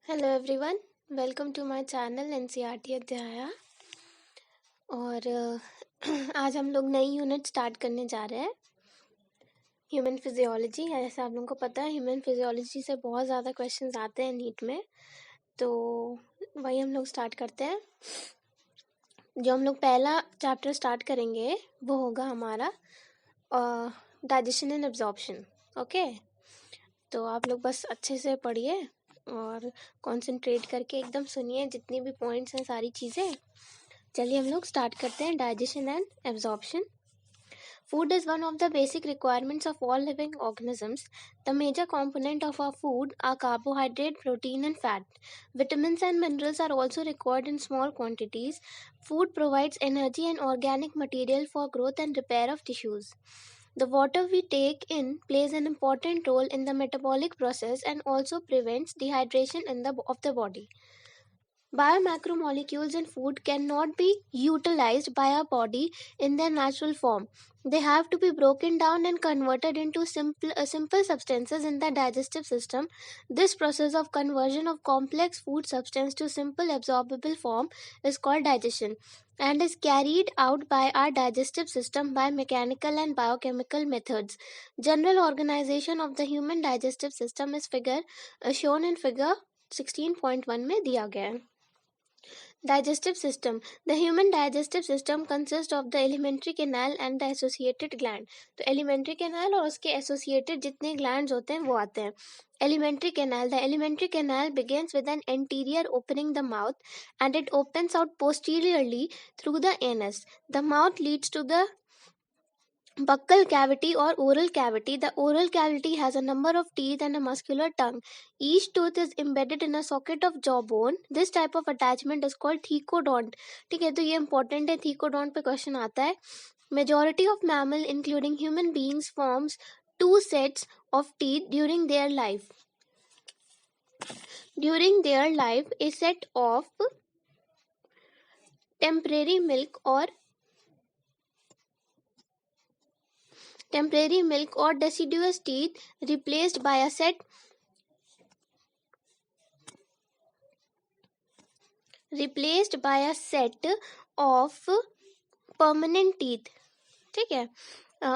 Hello everyone, welcome to my channel NCERT Adhyaya. और आज हम लोग नई यूनिट स्टार्ट करने जा रहे हैं, ह्यूमन फिजियोलॉजी। ऐसा आप लोगों को पता है, ह्यूमन फिजियोलॉजी से बहुत ज़्यादा क्वेश्चंस आते हैं नीट में, तो वही हम लोग स्टार्ट करते हैं। जो हम लोग पहला चैप्टर स्टार्ट करेंगे वो होगा हमारा डाइजेशन एंड एब्जॉर्प्शन। ओके, तो आप लोग बस अच्छे से पढ़िए और कंसंट्रेट करके एकदम सुनिए, जितनी भी पॉइंट्स हैं सारी चीज़ें। चलिए हम लोग स्टार्ट करते हैं। Digestion and absorption. Food is one of the basic requirements of all living organisms. The major component of our food are carbohydrate, protein, and fat. Vitamins and minerals are also required in small quantities. Food provides energy and organic material for growth and repair of tissues. The water we take in plays an important role in the metabolic process and also prevents dehydration of the body. Biomacromolecules in food cannot be utilized by our body in their natural form. They have to be broken down and converted into simple substances in the digestive system. This process of conversion of complex food substance to simple absorbable form is called digestion and is carried out by our digestive system by mechanical and biochemical methods. General organization of the human digestive system is shown in figure 16.1 में दिया गया है। Digestive system. The human digestive system consists of the alimentary canal and the associated gland. तो alimentary canal और उसके associated जितने glands होते हैं वो आते हैं। Alimentary canal. The alimentary canal begins with an anterior opening the mouth and it opens out posteriorly through the anus. The mouth leads to the buccal cavity or oral cavity. The oral cavity has a number of teeth and a muscular tongue. Each tooth is embedded in a socket of jawbone. This type of attachment is called thecodont. ठीक है, तो ये important है, thecodont पे question आता है। Majority of mammal including human beings forms two sets of teeth during their life. During their life, a set of temporary milk or deciduous teeth replaced by a set of permanent teeth, ठीक है,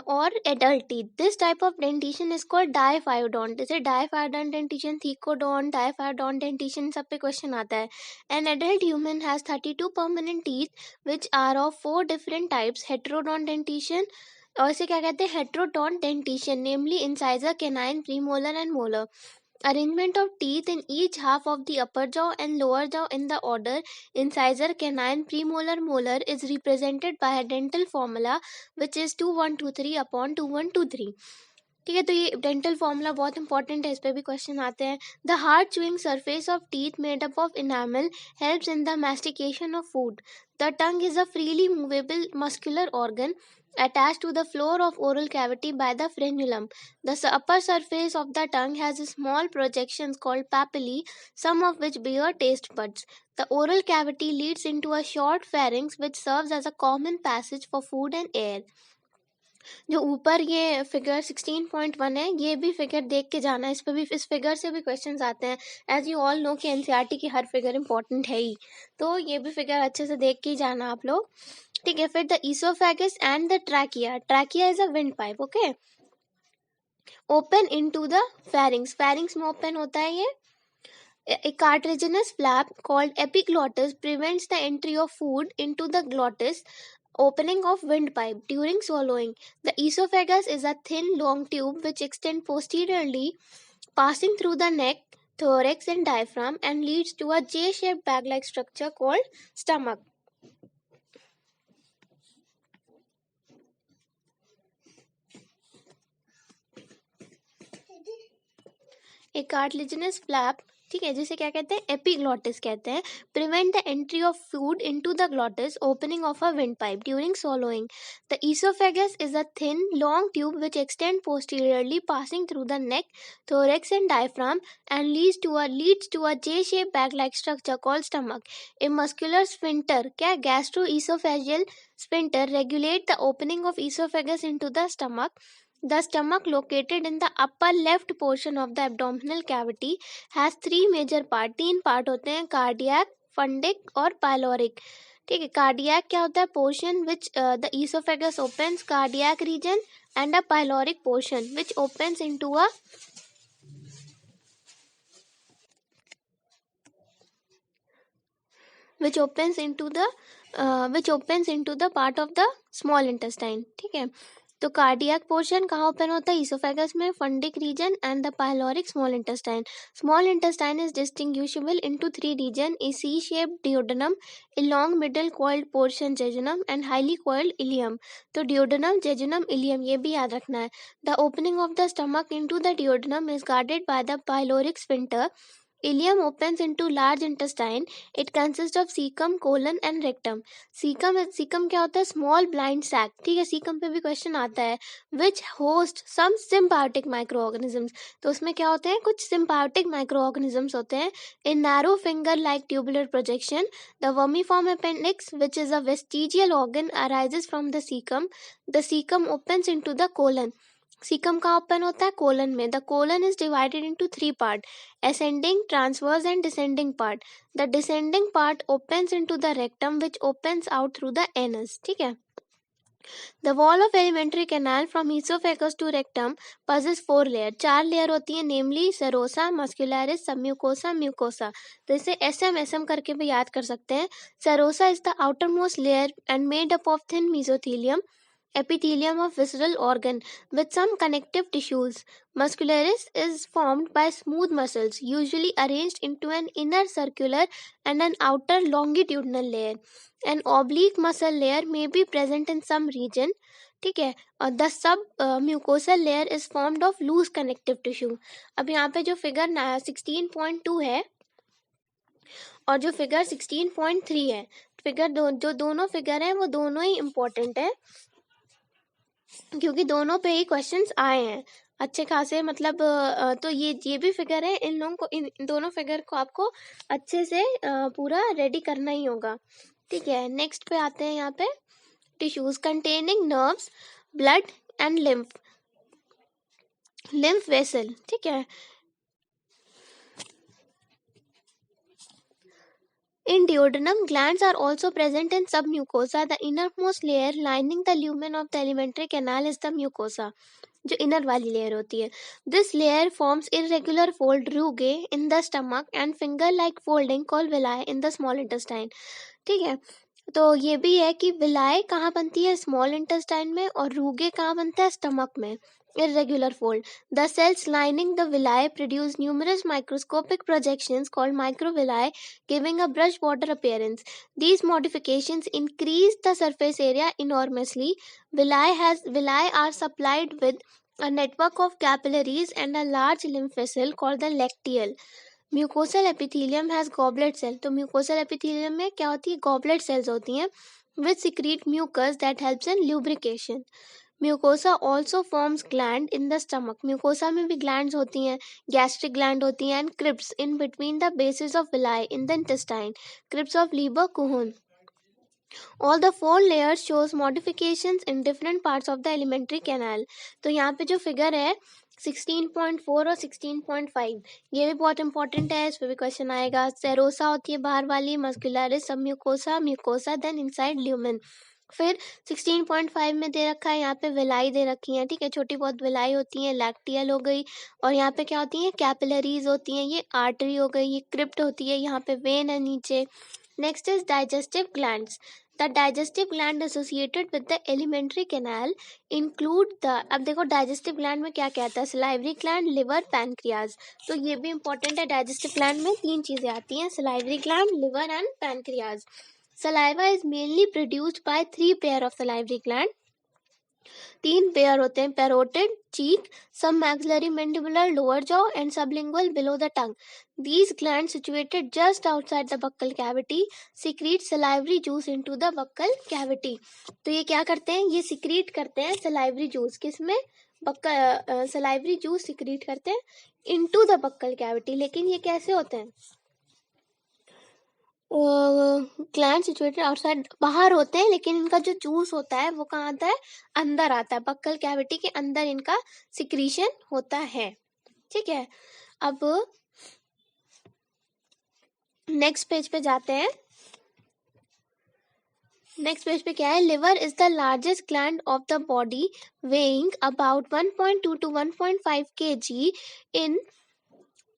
or adult teeth. This type of dentition is called diaphyodont. जैसे diaphyodont dentition, thecodont, diaphyodont dentition सब पे question आता है। An adult human has 32 permanent teeth which are of 4 different types. Heterodont dentition, और इसे क्या कहते हैं? Heterodont dentition, namely incisor, canine, premolar and molar. Arrangement of teeth in each half of the upper jaw and lower jaw in the order incisor, canine, premolar, molar is represented by a dental formula which is 2123 upon 2123. ठीक है, तो ये dental formula बहुत important है, इस पे भी question आते हैं। The hard chewing surface of teeth made up of enamel helps in the mastication of food. The tongue is a freely movable muscular organ attached to the floor of oral cavity by the frenulum. The upper surface of the tongue has small projections called papillae, some of which bear taste buds. The oral cavity leads into a short pharynx which serves as a common passage for food and air. जो ऊपर ये figure 16.1 है, ये भी figure देख के जाना, इस पे भी, इस फिगर से भी क्वेश्चंस आते हैं। एज यू ऑल नो कि एनसीईआरटी की हर फिगर इंपॉर्टेंट है ही, तो ये भी फिगर अच्छे से देख के ही जाना आप लोग, ठीक है। फिर the oesophagus and the trachea. Trachea is a wind pipe, okay, open into the pharynx. Pharynx में ओपन होता है ये. A cartilaginous flap called epiglottis prevents the entry of food into the glottis, opening of windpipe during swallowing. The esophagus is a thin, long tube which extends posteriorly, passing through the neck, thorax, and diaphragm, and leads to a J-shaped bag-like structure called stomach. A cartilaginous flap, ठीक है, जिसे क्या कहते हैं? Epiglottis कहते हैं. Prevent the entry of food into the glottis, opening of a wind pipe during swallowing. The esophagus is a thin, long tube which extends posteriorly, passing through the neck, thorax, and diaphragm, and leads to a J-shaped bag-like structure called stomach. A muscular sphincter, क्या? Gastroesophageal sphincter regulate the opening of esophagus into the stomach. The stomach, located in the upper left portion of the abdominal cavity, has 3 major parts. 3 part होते हैं, cardiac, fundic और pyloric. ठीक है. Cardiac क्या होता है? Portion which the oesophagus opens, cardiac region, and a pyloric portion which opens into a which opens into the part of the small intestine. ठीक है. तो कार्डियक पोर्शन कहाँ ओपन होता है? ईसोफेगस में, fundic region and the pyloric small intestine. Small intestine is distinguishable into 3 region: a C shaped duodenum, a long middle coiled portion jejunum, and highly coiled ileum. तो duodenum, jejunum, ileum ये भी याद रखना है. The opening of the stomach into the duodenum is guarded by the pyloric sphincter. Ileum opens into large intestine. It consists of cecum, colon and rectum. Cecum क्या होता है? Small blind sac. ठीक है. cecum पे भी question आता है. Which host some symbiotic microorganisms. तो उसमें क्या होते हैं? कुछ symbiotic microorganisms होते हैं. In narrow finger-like tubular projection, the vermiform appendix, which is a vestigial organ, arises from the cecum. The cecum opens into the colon. Caecum का open होता है? कोलन में. The colon is divided into 3 part: ascending, transverse and descending part. The descending part opens into the rectum which opens out through the anus. ठीक है. The wall of alimentary canal from esophagus to rectum possesses 4 layers. 4 layer होती है, namely serosa, muscularis, submucosa, mucosa. तो इसे SM करके भी याद कर सकते हैं. Serosa is the outermost layer and made up of thin mesothelium, epithelium of visceral organ with some connective tissues. Muscularis is formed by smooth muscles, usually arranged into an inner circular and an outer longitudinal layer. An oblique muscle layer may be present in some region. ठीक है. और the submucosal layer is formed of loose connective tissue. अब यहाँ पे जो figure 16.2 है और जो फिगर 16.3 है, फिगर जो दोनों फिगर हैं वो दोनों ही इम्पोर्टेंट है क्योंकि दोनों पे ही क्वेश्चंस आए हैं अच्छे खासे. मतलब तो ये भी फिगर है. इन लोगों को इन दोनों फिगर को आपको अच्छे से पूरा रेडी करना ही होगा. ठीक है. नेक्स्ट पे आते हैं. यहाँ पे tissues containing nerves, blood and lymph vessel. ठीक है. In duodenum, glands are also present in submucosa. The innermost layer lining the lumen of the alimentary canal is the mucosa, जो इनर वाली लेयर होती है. This layer forms irregular fold rugae in the stomach and finger-like folding called villi in the small intestine. ठीक है. तो ये भी है कि विलाय कहाँ बनती है? स्मॉल इंटेस्टाइन में. और रूगे कहाँ बनता है? स्टमक में. irregular fold. The cells lining the villi produce numerous microscopic projections called microvilli, giving a brush border appearance. These modifications increase the surface area enormously. Villi are supplied with a network of capillaries and a large lymph vessel called the lacteal. Mucosal epithelium has goblet cell. तो mucosal epithelium में क्या होती है? Goblet cells होती हैं which secrete mucus that helps in lubrication. Mucosa also forms gland in the stomach. Mucosa में भी glands होती हैं, गैस्ट्रिक ग्लैंड होती हैं, and crypts in between the bases of villi in the intestine, crypts of Lieberkuhn. All the 4 layers shows modifications in different parts of the alimentary canal. तो यहाँ पे जो फिगर है 16.4 और 16.5 ये भी बहुत इंपॉर्टेंट है. इस पे भी क्वेश्चन आएगा. सेरोसा होती है बाहर वाली, muscularis, submucosa, mucosa then inside lumen. फिर 16.5 में दे रखा है यहाँ पे विलाई दे रखी है. ठीक है. छोटी बहुत विलाई होती हैं, लैक्टियल हो गई. और यहाँ पे क्या होती हैं? कैपिलरीज होती हैं. ये आर्टरी हो गई, ये क्रिप्ट होती है, यहाँ पे वेन है नीचे. Next is digestive glands. The digestive gland associated with the alimentary canal include the. अब देखो डाइजेस्टिव ग्लैंड में क्या कहता है? Salivary gland, liver, pancreas. तो ये भी इंपॉर्टेंट है. डाइजेस्टिव ग्लैंड में 3 चीजें आती हैं: salivary gland, liver and pancreas. Saliva is mainly produced by 3 pair of salivary gland. 3 pair होते हैं: पैरोटिड, चीक, सब maxillary mandibular lower jaw and sublingual below the tongue. These glands situated just outside the buccal cavity secrete salivary juice into the buccal cavity. तो ये क्या करते हैं? ये secrete करते हैं salivary juice. किसमें? salivary juice secrete करते हैं into the buccal cavity. लेकिन ये कैसे होते हैं? ग्लैंड सिचुएटेड आउटसाइड, बाहर होते हैं, लेकिन इनका जो जूस होता है वो कहाँ आता है, अंदर आता है, बक्कल कैविटी के अंदर इनका सिक्रीशन होता है। ठीक है, अब नेक्स्ट पेज पे जाते हैं। नेक्स्ट पेज पे क्या है, liver is the largest gland of the body, weighing about 1.2 to 1.5 kg in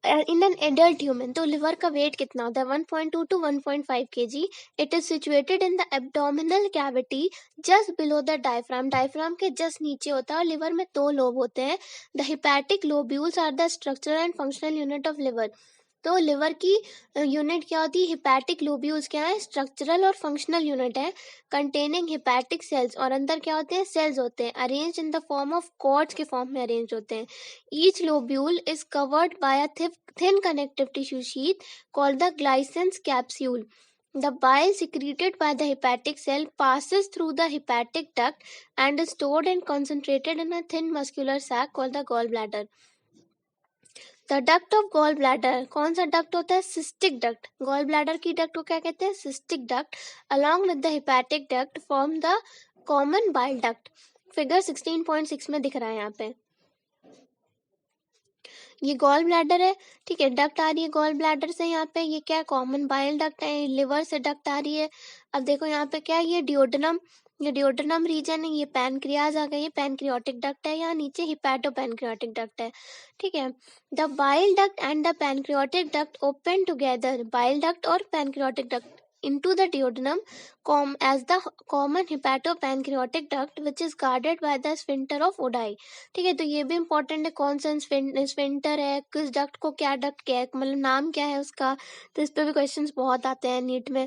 in an adult human. तो लिवर का वेट कितना होता है, 1.2 to 1.5 kg। It is situated in the abdominal cavity just below the diaphragm, diaphragm के just नीचे होता है। और लिवर में दो लोब होते हैं, the hepatic lobules are the structural and functional unit of liver. तो लिवर की यूनिट क्या होती है, हिपैटिक लोब्यूल्स क्या है, स्ट्रक्चरल और फंक्शनल यूनिट है, कंटेनिंग हिपैटिक सेल्स। और अंदर क्या होते हैं, सेल्स होते हैं, arrange in the form of cords के फॉर्म में अरेंज होते हैं। Each lobule is covered by a thin connective tissue sheath called the Gleason's capsule. The bile secreted by the hepatic cell passes through the hepatic duct and is stored and concentrated in a thin muscular sac called the gallbladder. The duct of gallbladder, कौन सा duct होता है, cystic duct. Gallbladder की duct को क्या कहते हैं, cystic duct. Along with the hepatic duct form the common bile duct. Figure 16.6 में दिख रहा है यहाँ पे, ये गॉल ब्लैडर है। ठीक है, डक्ट आ रही है गॉल ब्लैडर से, यहाँ पे ये क्या है, कॉमन बाइल डक्ट है, लिवर से डक्ट आ रही है। अब देखो यहाँ पे क्या है, ये डिओडनम, ये डिओडनम रीजन है, ये पैनक्रियाज आ गई, ये पैनक्रियाटिक डक्ट है, यहाँ नीचे हिपैटो पैनक्रियाटिक डक्ट है। ठीक है, the bile duct and the pancreatic duct open together, bile duct और pancreatic duct into the duodenum as the common hepatopancreatic duct which is guarded by the sphincter of Oddi। ठीक है, तो ये भी important है, कौन सा स्फिंक्टर है, किस डक्ट को क्या डक्ट क्या है, मतलब नाम क्या है उसका। तो इस पे भी क्वेश्चंस बहुत आते हैं नीट में।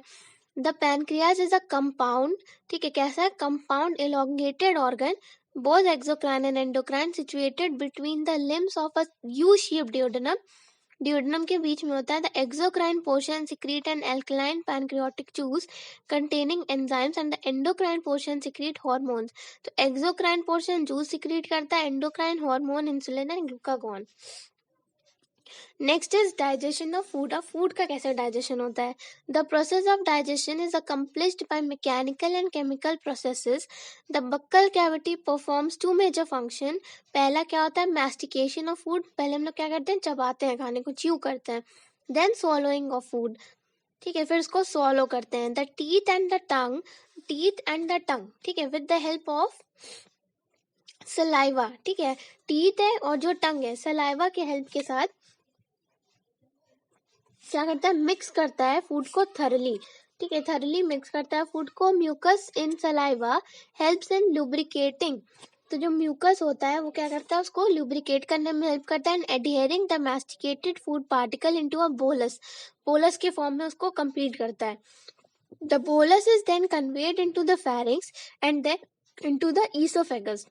The pancreas is a compound, ठीक है, कैसा है, compound elongated organ both exocrine and endocrine situated between the limbs of a U-shaped duodenum। duodenum के बीच में होता है। The exocrine portion secrete an alkaline pancreatic juice containing enzymes and the endocrine portion secrete hormones। तो exocrine portion juice secrete करता है, endocrine hormone insulin and glucagon. Next is digestion of food. अब food का कैसे digestion होता है, the process of digestion is accomplished by mechanical and chemical processes. The buccal cavity performs two major function. पहला क्या होता है, मैस्टिकेशन ऑफ फूड, पहले हम लोग क्या करते हैं, चबाते हैं, खाने को च्यू करते हैं। देन swallowing ऑफ फूड, ठीक है, फिर इसको swallow करते हैं। The teeth and the tongue, teeth and the tongue, ठीक है, with the help of saliva. ठीक है, टीथ है और जो टंग है, सलाइवा के हेल्प के साथ क्या करता है, मिक्स करता है फूड को थरली। ठीक है, थरली मिक्स करता है फूड को। Mucus in saliva helps in lubricating. तो जो म्यूकस होता है वो क्या करता है, उसको लुब्रिकेट करने में हेल्प करता है। And adhering the masticated food particle into a bolus, bolus के फॉर्म में उसको कंप्लीट करता है। The bolus is then conveyed into the pharynx and then into the oesophagus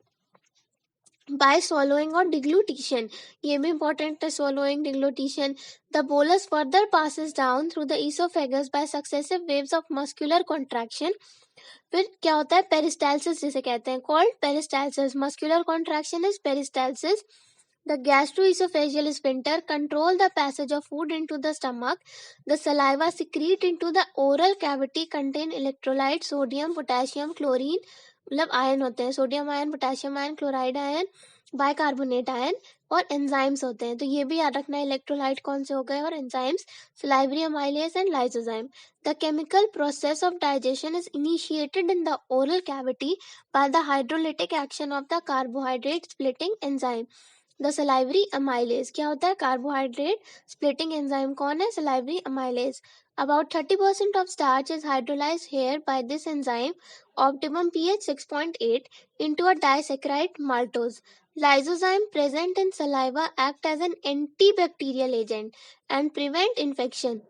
by swallowing or deglutition। ये भी important है, swallowing, deglutition। The bolus further passes down through the esophagus by successive waves of muscular contraction। फिर क्या होता है, peristalsis जिसे कहते हैं, called peristalsis। muscular contraction is peristalsis। The gastroesophageal sphincter control the passage of food into the stomach। The saliva secrete into the oral cavity contain electrolytes sodium, potassium, chlorine, मतलब ion होते हैं, sodium ion, potassium ion, chloride ion, bicarbonate ion, और enzymes होते हैं। तो ये भी याद रखना है, इलेक्ट्रोलाइट कौन से हो गए और enzymes, salivary amylase and lysozyme। The chemical process of digestion is initiated in the oral cavity by the hydrolytic action of the carbohydrate splitting enzyme। The salivary amylase, क्या होता है, कार्बोहाइड्रेट स्प्लिटिंग एंजाइम कौन है, salivary amylase. About 30% of starch is hydrolyzed here by this enzyme, optimum pH 6.8, into a disaccharide maltose। Lysozyme present in saliva act as an antibacterial agent and prevent infection।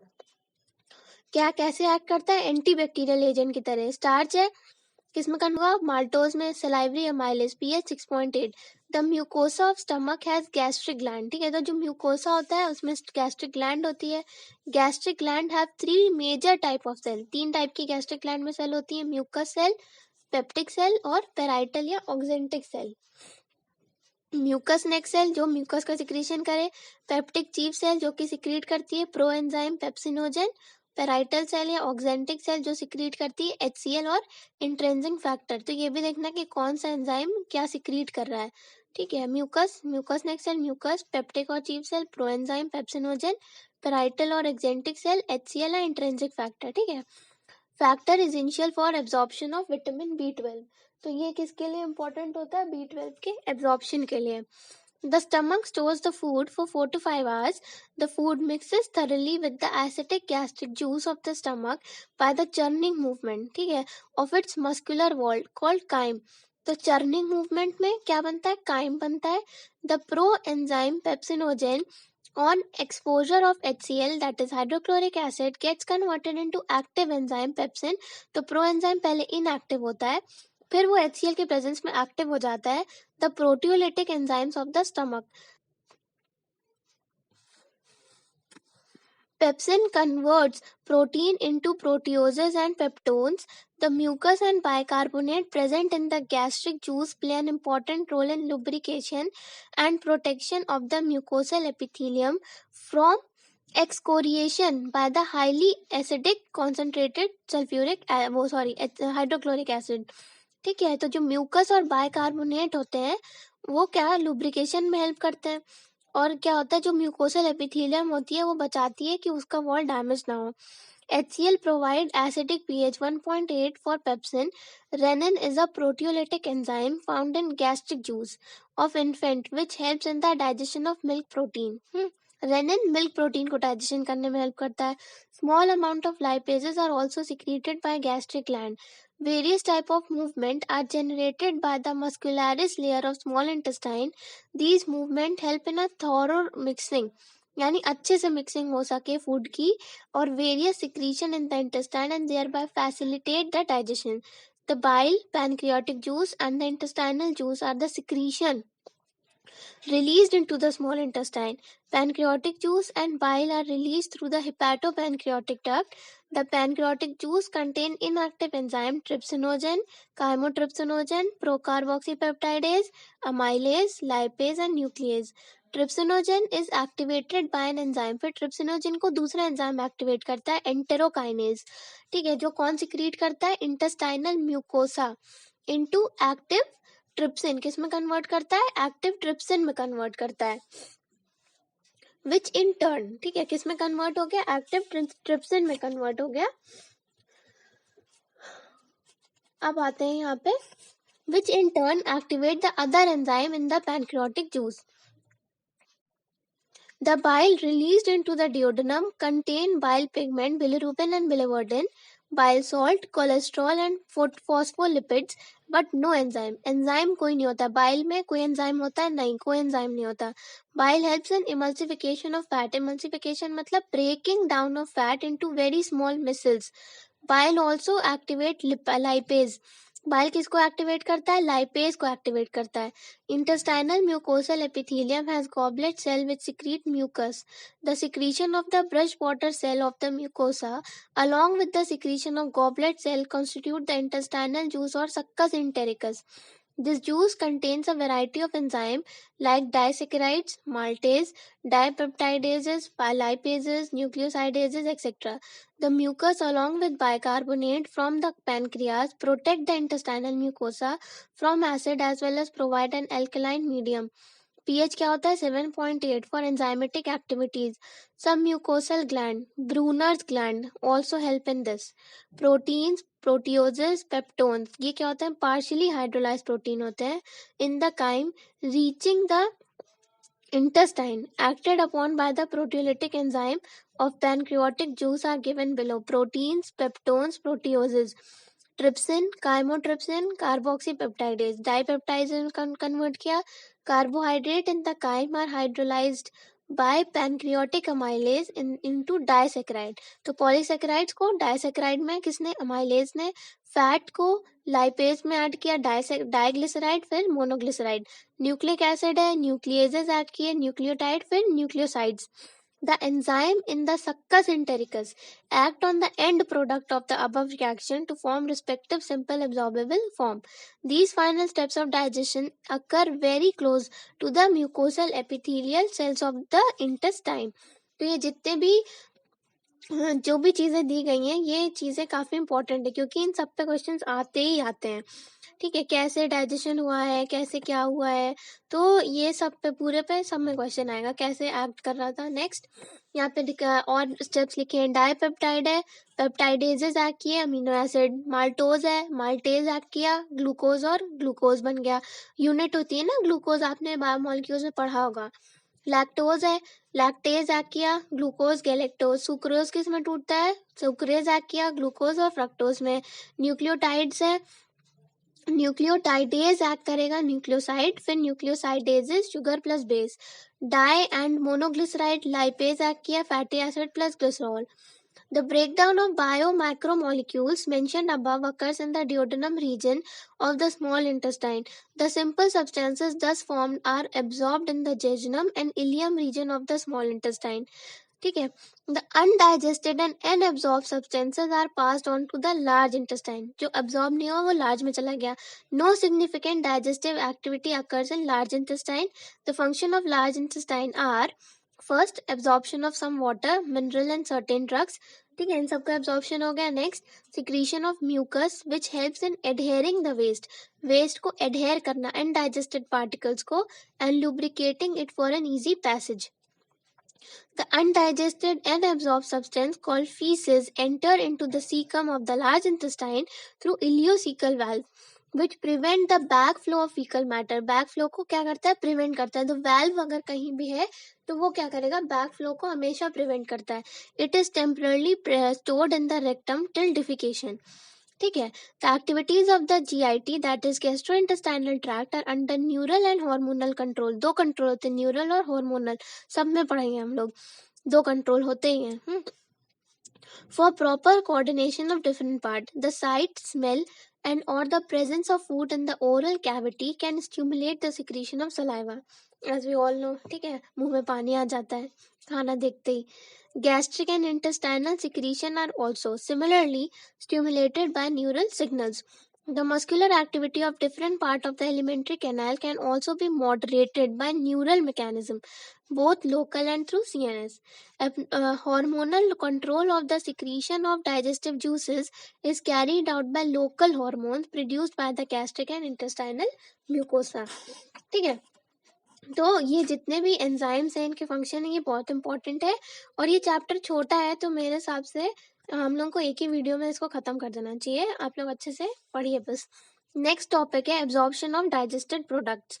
क्या कैसे act करता है, antibacterial agent की तरह। Starch है, किसमें करना होगा, माल्टोज में, salivary amylase, pH 6.8। The mucosa of stomach has gastric gland. ठीक है, तो जो म्यूकोसा होता है उसमें गैस्ट्रिक ग्लैंड होती है। Gastric gland have 3 major type of cell, 3 type की गैस्ट्रिक ग्लैंड में सेल होती है, म्यूकस सेल, पेप्टिक सेल और पेराइटल या oxyntic cell. Mucus neck cell जो म्यूकस का सिक्रीशन करे, पेप्टिक चीफ सेल जो कि सिक्रीट करती है proenzyme pepsinogen, parietal cell या ऑक्जेंटिक सेल जो सिक्रीट करती है HCl और इंट्रिंसिक फैक्टर। तो ये भी देखना कि कौन सा एंजाइम क्या सिक्रीट कर रहा है। ठीक है, mucus, mucus next cell mucus, peptic और chief cell proenzyme pepsinogen, parietal और एक्जेंटिक सेल HCl या इंट्रिंसिक फैक्टर। ठीक है, factor essential for absorption of vitamin B12। तो ये किसके लिए इंपॉर्टेंट होता है? B12 के एब्जॉर्प्शन के लिए। The stomach stores the food for 4 to 5 hours. The food mixes thoroughly with the acidic gastric juice of the stomach by the churning movement, ठीक है, of its muscular wall called chyme. तो churning movement में क्या बनता है? chyme बनता है. The proenzyme pepsinogen on exposure of HCl, that is hydrochloric acid, gets converted into active enzyme pepsin. तो proenzyme पहले inactive होता है, फिर वो HCl के प्रेजेंस में एक्टिव हो जाता है. The proteolytic enzymes of the stomach. Pepsin converts protein into proteoses and peptones. The mucus and bicarbonate present in the gastric juice play an important role in lubrication and protection of the mucosal epithelium from excoriation by the highly acidic concentrated hydrochloric acid. ठीक है, तो जो mucus और bicarbonate होते हैं वो क्या lubrication में हेल्प करते हैं, और क्या होता है जो म्यूकोसल एपिथेलियम होती है वो बचाती है कि उसका वॉल डैमेज ना हो. HCl provide acidic pH 1.8 for pepsin. Renin is a proteolytic enzyme found in gastric juice of infant which helps in the digestion of milk protein. Renin milk protein को digestion करने में help करता है. Small amount of lipases are also secreted by gastric gland. Various type of movement are generated by the muscularis layer of small intestine. These movement help in a thorough mixing, यानी अच्छे से mixing हो सके food की, और various secretion in the intestine and thereby facilitate the digestion. The bile, pancreatic juice and the intestinal juice are the secretion released into the small intestine. Pancreatic juice and bile are released through the hepatopancreatic duct. The pancreatic juice contain inactive enzyme trypsinogen, chymotrypsinogen, procarboxypeptidase, amylase, lipase and nuclease. Trypsinogen is activated by an enzyme. फिर trypsinogen को दूसरा enzyme activate करता है, enterokinase. ठीक है, जो कौन secrete करता है? Intestinal mucosa into active trypsin. किस में कन्वर्ट करता है? एक्टिव ट्रिप्सिन में कन्वर्ट करता है. विच इन टर्न, ठीक है, किस में कन्वर्ट हो गया? एक्टिव ट्रिप्सिन में कन्वर्ट हो गया. अब आते हैं यहाँ पे, which in turn activate the other enzyme in the pancreatic juice. The bile released into the duodenum contain bile pigment, bilirubin and biliverdin, bile salt, cholesterol and phospholipids, but no enzyme. Enzyme कोई नहीं होता. bile में कोई enzyme होता है? नहीं, कोई enzyme नहीं होता. Bile helps in emulsification of fat. Emulsification मतलब breaking down of fat into very small micelles. Bile also activate lipase. Bile किसको एक्टिवेट करता है? लाइपेज को एक्टिवेट करता है. Intestinal mucosal epithelium has goblet cell which secrete mucus. The secretion of the brush border cell of the mucosa along with the secretion of goblet cell constitute the intestinal juice or succus entericus. This juice contains a variety of enzymes like disaccharides, maltase, dipeptidases, lipases, nucleosidases, etc. The mucus along with bicarbonate from the pancreas protect the intestinal mucosa from acid as well as provide an alkaline medium. pH क्या होता है? 7.8 for enzymatic activities. Some mucosal gland, Brunner's gland, also help in this. Proteins, proteoses, peptones, ये क्या होते हैं? Partially hydrolyzed protein होते हैं in the chyme reaching the intestine acted upon by the proteolytic enzyme of pancreatic juice are given below. Proteins, peptones, proteoses. Trypsin, chymotrypsin, carboxypeptidase. Dipeptides convert किया. Carbohydrate in the chyme are hydrolysed by pancreatic amylase into disaccharide. तो polysaccharides को disaccharide में किसने? Amylase ने. Fat को lipase में add किया, diglyceride, फिर मोनोग्लिसराइड. न्यूक्लिक एसिड है, न्यूक्लियेजेस ऐड किए, न्यूक्लियोटाइड, फिर nucleosides. The enzyme in the succus entericus act on the end product of the above reaction to form respective simple absorbable form. These final steps of digestion occur very close to the mucosal epithelial cells of the intestine. तो ये जितने भी जो भी चीज़ें दी गई हैं ये चीज़ें काफ़ी इंपॉर्टेंट है, क्योंकि इन सब पे क्वेश्चंस आते ही आते हैं। ठीक है, कैसे डाइजेशन हुआ है, कैसे क्या हुआ है, तो ये सब पे पूरे पे सब में क्वेश्चन आएगा, कैसे एक्ट कर रहा था। नेक्स्ट यहाँ पे लिखा है और स्टेप्स लिखे हैं। डाइपेप्टाइड है, पेप्टाइडेजेस एक्ट किए, अमीनो एसिड। माल्टोज है, माल्टेज एक्ट किया, ग्लूकोज और ग्लूकोज बन गया। यूनिट होती है ना ग्लूकोज, आपने बायोमोलिक्यूल्स में पढ़ा होगा। लैक्टोज है, लैक्टेज एक्ट किया, ग्लूकोज गैलेक्टोज। सुक्रोज किस में टूटता है, सुक्रेज एक्ट किया, ग्लूकोज और फ्रक्टोज में। न्यूक्लियोटाइड्स है, न्यूक्लियोटाइडेज एक्ट करेगा, न्यूक्लियोसाइड। फिर nucleosidases sugar plus base. Di and monoglyceride lipase act किया, fatty acid plus glycerol. The breakdown of biomacromolecules mentioned above occurs in the duodenum region of the small intestine. The simple substances thus formed are absorbed in the jejunum and ileum region of the small intestine. ठीक है, the undigested and unabsorbed substances are passed on to the large intestine. जो absorb नहीं हुआ वो large में चला गया। No significant digestive activity occurs in large intestine. The function of large intestine are first absorption of some water, mineral and certain drugs. ठीक है, इन सबका एब्जॉर्प्शन हो गया। Next secretion of mucus which helps in adhering the waste, waste को adhere करना undigested particles को, and lubricating it for an easy passage. The undigested and absorbed substance called feces enter into the cecum of the large intestine through ileocecal valve, which prevent the backflow of fecal matter. Backflow को क्या करता है, prevent करता है। तो valve अगर कहीं भी है तो वो क्या करेगा, backflow को हमेशा प्रिवेंट करता है। It is temporarily stored in the rectum till defecation. ठीक है, the activities of the GIT that is gastrointestinal tract are under neural and hormonal control. दो कंट्रोल होते हैं, न्यूरल और हार्मोनल, सब में पढ़ेंगे हम लोग, दो कंट्रोल होते ही हैं। For proper coordination of different part, the site, smell and or the presence of food in the oral cavity can stimulate the secretion of saliva, as we all know। ठीक है, मुंह में पानी आ जाता है खाना देखते ही। Gastric and intestinal secretion are also similarly stimulated by neural signals. The muscular activity of different part of the alimentary canal can also be moderated by neural mechanism, both local and through CNS. Hormonal control of the secretion of digestive juices is carried out by local hormones produced by the gastric and intestinal mucosa। ठीक है, तो ये जितने भी enzymes हैं इनके function है, ये बहुत इंपॉर्टेंट है। और ये चैप्टर छोटा है तो मेरे हिसाब से हम लोग को एक ही वीडियो में इसको खत्म कर देना चाहिए। आप लोग अच्छे से पढ़िए बस। नेक्स्ट टॉपिक है absorption of digested products.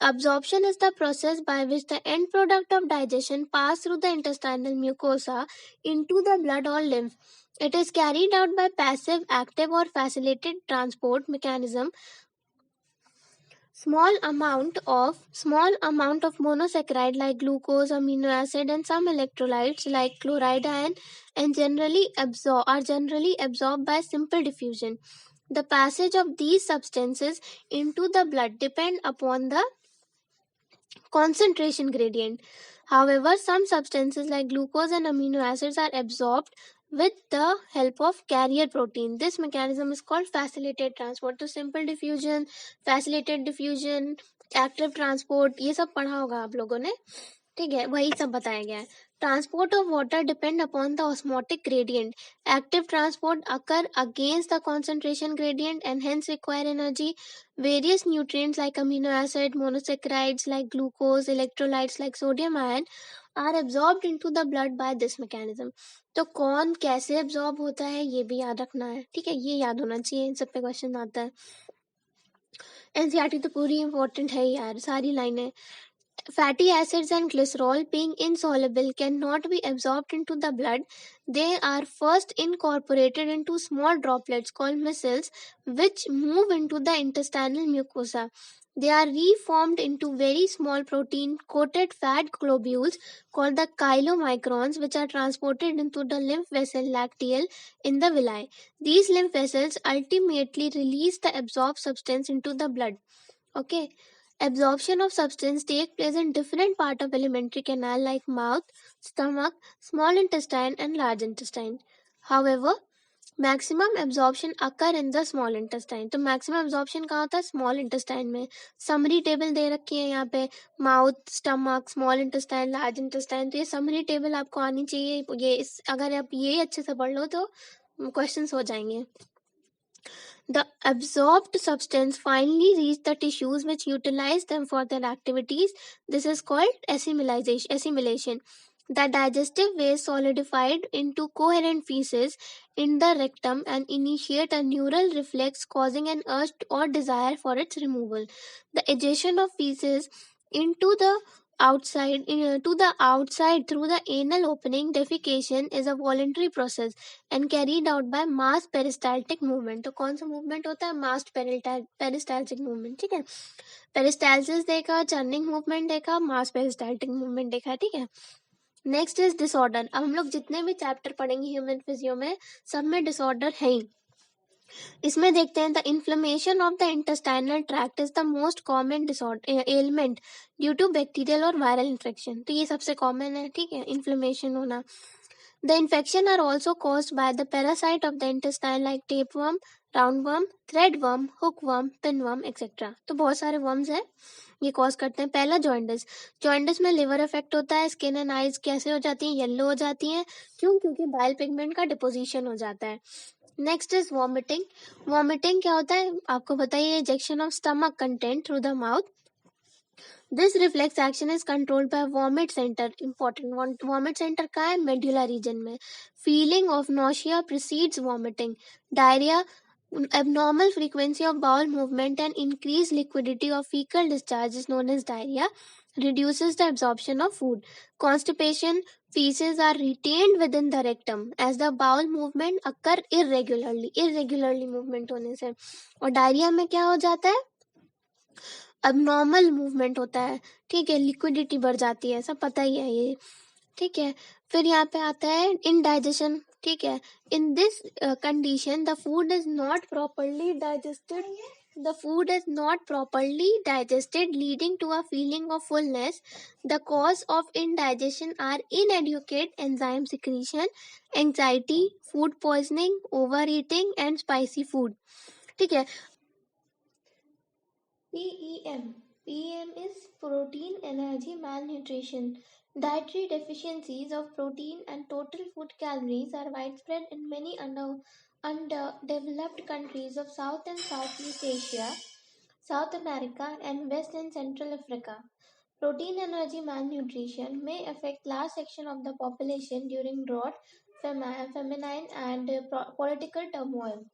Absorption is the process by which the end product of digestion pass through the intestinal mucosa into the blood or lymph. It is carried out by passive, active or facilitated transport mechanism. Small amount of monosaccharide like glucose, amino acid, and some electrolytes like chloride ion and are generally absorbed by simple diffusion. The passage of these substances into the blood depend upon the concentration gradient. However, some substances like glucose and amino acids are absorbed with the help of carrier protein. This mechanism is called facilitated transport. तो simple diffusion, facilitated diffusion, active transport, ये सब पढ़ा होगा आप लोगों ने। ठीक है, वही सब बताया गया है। Transport of water depend upon the osmotic gradient. Active transport occur against the concentration gradient and hence require energy. Various nutrients like amino acid, monosaccharides like glucose, electrolytes like sodium ion are absorbed into the blood by this mechanism. तो कौन कैसे absorb होता है ये भी याद रखना है। ठीक है, ये याद होना चाहिए, इन सब पे क्वेश्चन आता है। एनसीईआरटी तो पूरी इंपॉर्टेंट है यार, सारी लाइनें। Fatty acids and glycerol, being insoluble, cannot be absorbed into the blood. They are first incorporated into small droplets called micelles, which move into the intestinal mucosa. They are reformed into very small protein-coated fat globules called the chylomicrons, which are transported into the lymph vessel lacteal in the villi. These lymph vessels ultimately release the absorbed substance into the blood. Okay. Absorption of substance take place in different part of alimentary canal like mouth, stomach, small intestine and large intestine. However, maximum absorption occur in the small intestine. तो maximum absorption कहाँ होता है? Small intestine में। Summary table दे रखी है यहाँ पे, mouth, stomach, small intestine, large intestine. तो ये समरी टेबल आपको आनी चाहिए। ये अगर आप ये अच्छे से पढ़ लो तो क्वेश्चंस हो जाएंगे। The absorbed substance finally reach the tissues which utilize them for their activities. This is called assimilation. The digestive waste solidified into coherent feces in the rectum and initiate a neural reflex causing an urge or desire for its removal. The ejection of feces into the to the outside through the anal opening defecation is a voluntary process and carried out by mass peristaltic movement। तो कौन सा movement होता है? मास peristaltic movement. ठीक है, peristalsis देखा, churning movement देखा, मास peristaltic movement देखा। ठीक है, नेक्स्ट इज डिसऑर्डर। अब हम लोग जितने भी चैप्टर पढ़ेंगे ह्यूमन फिजियो में, सब में डिसऑर्डर है ही। इसमें देखते हैं, the inflammation of the intestinal tract is the most common disorder ailment due to bacterial और वायरल इन्फेक्शन। तो ये सबसे कॉमन है। ठीक है, इन्फ्लेमेशन होना। The infection are also caused by the parasite of the intestine like tapeworm, roundworm, threadworm, hookworm, pinworm, etc. तो बहुत सारे वर्म्स हैं, ये कॉज करते हैं। पहला जॉइंडिस। जॉइंडिस में लिवर इफेक्ट होता है, स्किन एंड आइज कैसे हो जाती हैं? येलो हो जाती हैं। क्यों? क्योंकि बाइल पिगमेंट का डिपोजिशन हो जाता है। Next is vomiting. वॉमिटिंग क्या होता है? आपको बताइए, ejection of stomach content through the mouth. This reflex action is controlled by vomit center. Important, vomit center कहाँ है? Medulla region में। Feeling of nausea precedes vomiting. Diarrhea, abnormal frequency of bowel movement and increased liquidity of fecal discharge is known as diarrhea. Reduces the absorption of food. Constipation, feces are retained within the rectum as the bowel movement occur irregularly. Irregularly movement होने से। और diarrhoea में क्या हो जाता है? Abnormal movement होता है। ठीक है, लिक्विडिटी बढ़ जाती है, सब पता ही है ये। ठीक है, फिर यहाँ पे आता है इनडाइजेशन। ठीक है, in this condition the food is not properly digested. The food is not properly digested, leading to a feeling of fullness. The cause of indigestion are inadequate enzyme secretion, anxiety, food poisoning, overeating, and spicy food. ठीक है, PEM. PEM is protein energy malnutrition. Dietary deficiencies of protein and total food calories are widespread in many underdeveloped countries of South and Southeast Asia, South America, and West and Central Africa. Protein energy malnutrition may affect large section of the population during drought, famine, and political turmoil.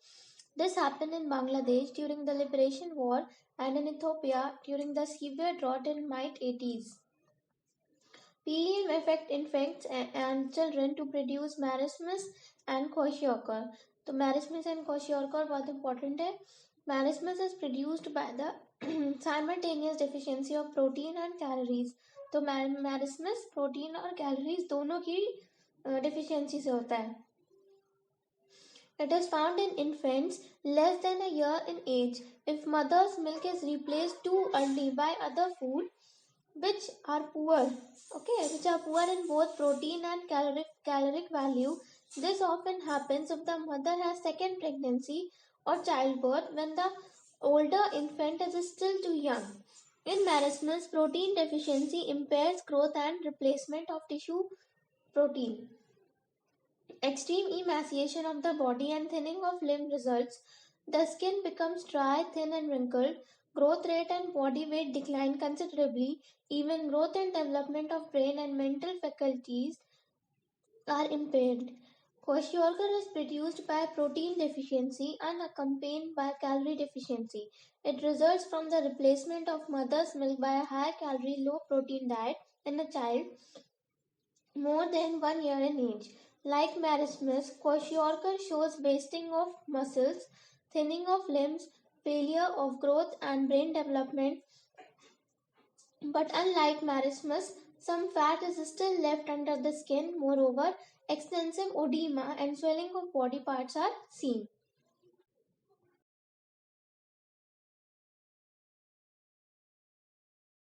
This happened in Bangladesh during the Liberation War and in Ethiopia during the severe drought in mid-80s. PEM affect infants and children to produce marasmus and kwashiorkor. तो marasmus and kwashiorkor बहुत important है. Marasmus is produced by the simultaneous deficiency of protein and calories. तो marasmus protein और calories दोनों की deficiency से होता है. It is found in infants less than a year in age. If mother's milk is replaced too early by other food, which are poor in both protein and caloric value, this often happens if the mother has second pregnancy or childbirth when the older infant is still too young. In marasmus, protein deficiency impairs growth and replacement of tissue protein. Extreme emaciation of the body and thinning of limb results. The skin becomes dry, thin, and wrinkled. Growth rate and body weight decline considerably. Even growth and development of brain and mental faculties are impaired. Kwashiorkor is produced by protein deficiency unaccompanied by calorie deficiency. It results from the replacement of mother's milk by a high calorie, low protein diet in a child more than 1 year in age. Like marasmus, kwashiorkor shows wasting of muscles, thinning of limbs, failure of growth and brain development. But unlike marasmus, some fat is still left under the skin. Moreover, extensive edema and swelling of body parts are seen.